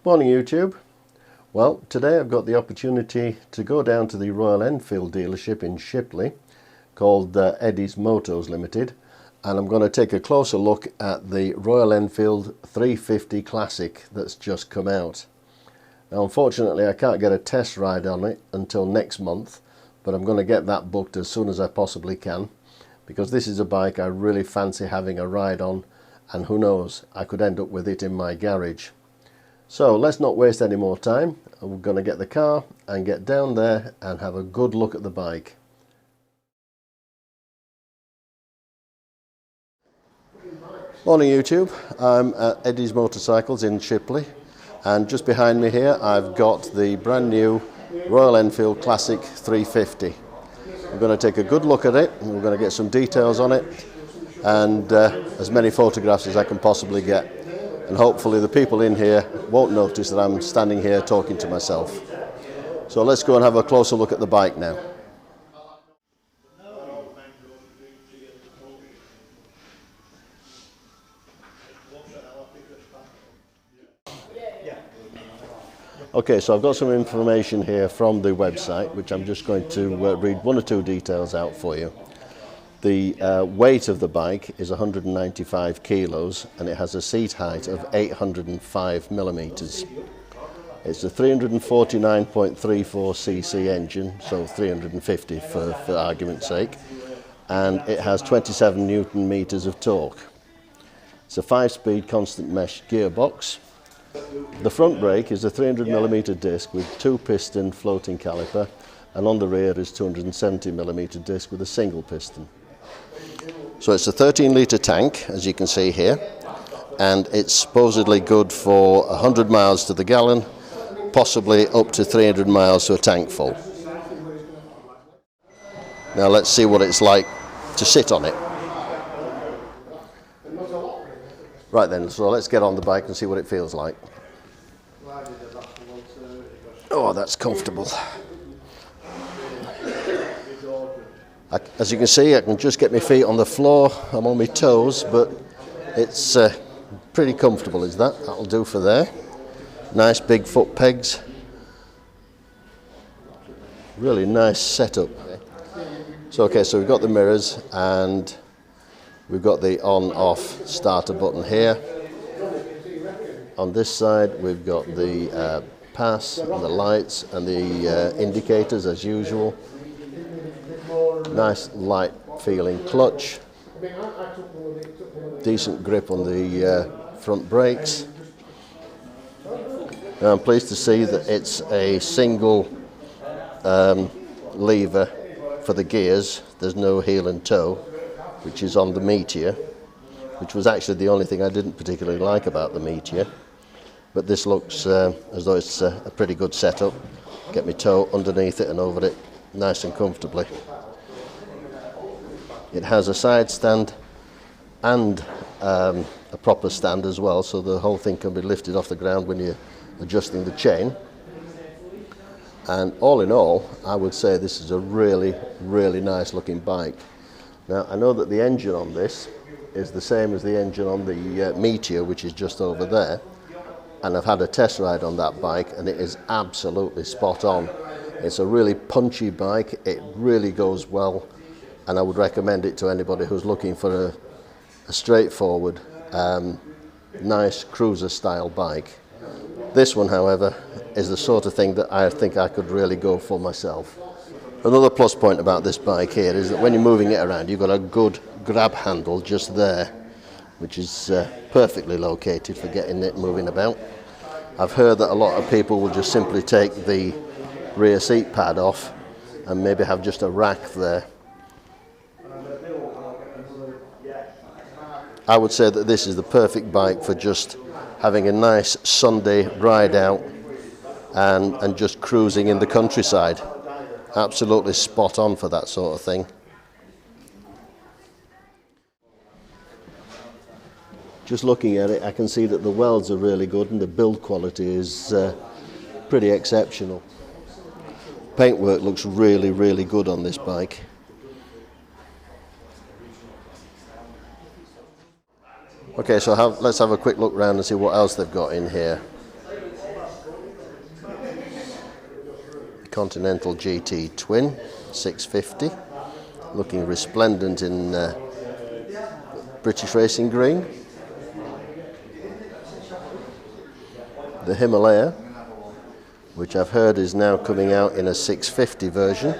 Morning YouTube. Well, today I've got the opportunity to go down to the Royal Enfield dealership in Shipley called Eddie's Motos Limited, and I'm going to take a closer look at the Royal Enfield 350 Classic that's just come out. Now unfortunately I can't get a test ride on it until next month, but I'm going to get that booked as soon as I possibly can, because this is a bike I really fancy having a ride on, and who knows, I could end up with it in my garage. So let's not waste any more time. We're going to get the car and get down there and have a good look at the bike. Morning YouTube, I'm at Eddie's Motorcycles in Shipley, and just behind me here I've got the brand new Royal Enfield Classic 350. We're going to take a good look at it, and we're going to get some details on it and as many photographs as I can possibly get. And hopefully the people in here won't notice that I'm standing here talking to myself. So let's go and have a closer look at the bike now. Okay, so I've got some information here from the website, which I'm just going to read one or two details out for you. The weight of the bike is 195 kilos and it has a seat height of 805 millimeters. It's a 349.34cc engine, so 350 for argument's sake, and it has 27 newton meters of torque. It's a 5-speed constant mesh gearbox. The front brake is a 300 millimeter disc with 2-piston floating caliper, and on the rear is 270 millimeter disc with a single piston. So it's a 13-litre tank, as you can see here, and it's supposedly good for 100 miles to the gallon, possibly up to 300 miles to a tank full. Now let's see what it's like to sit on it. Right then, so let's get on the bike and see what it feels like. Oh, that's comfortable. As you can see, I can just get my feet on the floor. I'm on my toes, but it's pretty comfortable, is that? That'll do for there. Nice big foot pegs. Really nice setup. So okay, so we've got the mirrors and we've got the on-off starter button here. On this side, we've got the pass and the lights and the indicators as usual. Nice light feeling clutch, decent grip on the front brakes. Now I'm pleased to see that it's a single lever for the gears. There's no heel and toe, which is on the Meteor, which was actually the only thing I didn't particularly like about the Meteor. But this looks as though it's a pretty good setup. Get my toe underneath it and over it nice and comfortably. It has a side stand and a proper stand as well, so the whole thing can be lifted off the ground when you're adjusting the chain. And all in all, I would say this is a really, really nice looking bike. Now I know that the engine on this is the same as the engine on the Meteor, which is just over there, and I've had a test ride on that bike and it is absolutely spot on. It's a really punchy bike, it really goes well, and I would recommend it to anybody who's looking for a straightforward, nice cruiser style bike. This one, however, is the sort of thing that I think I could really go for myself. Another plus point about this bike here is that when you're moving it around, you've got a good grab handle just there, which is perfectly located for getting it moving about. I've heard that a lot of people will just simply take the rear seat pad off and maybe have just a rack there. I would say that this is the perfect bike for just having a nice Sunday ride out and just cruising in the countryside. Absolutely spot on for that sort of thing. Just looking at it, I can see that the welds are really good and the build quality is pretty exceptional. Paintwork looks really, really good on this bike. Okay, so let's have a quick look around and see what else they've got in here. Continental GT Twin 650, looking resplendent in British Racing Green. The Himalaya, which I've heard is now coming out in a 650 version.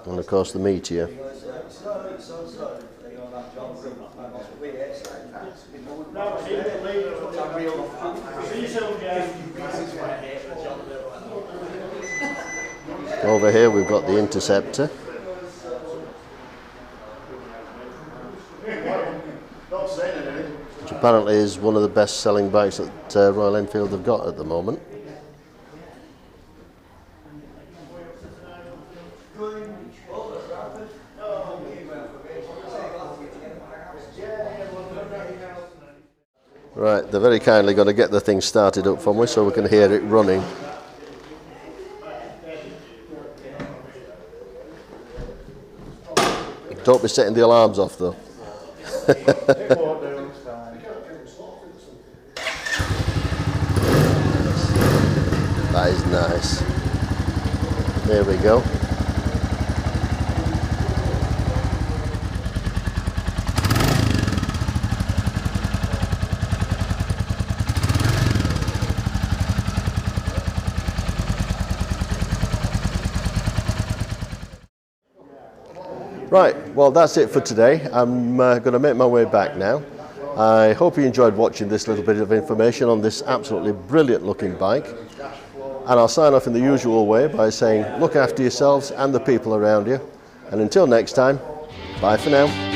And of course the Meteor. Over here we've got the Interceptor. Which apparently is one of the best selling bikes that Royal Enfield have got at the moment. Right, they're very kindly going to get the thing started up for me so we can hear it running. Don't be setting the alarms off though. That is nice. There we go. Right, well that's it for today. I'm going to make my way back now. I hope you enjoyed watching this little bit of information on this absolutely brilliant looking bike. And I'll sign off in the usual way by saying look after yourselves and the people around you. And until next time, bye for now.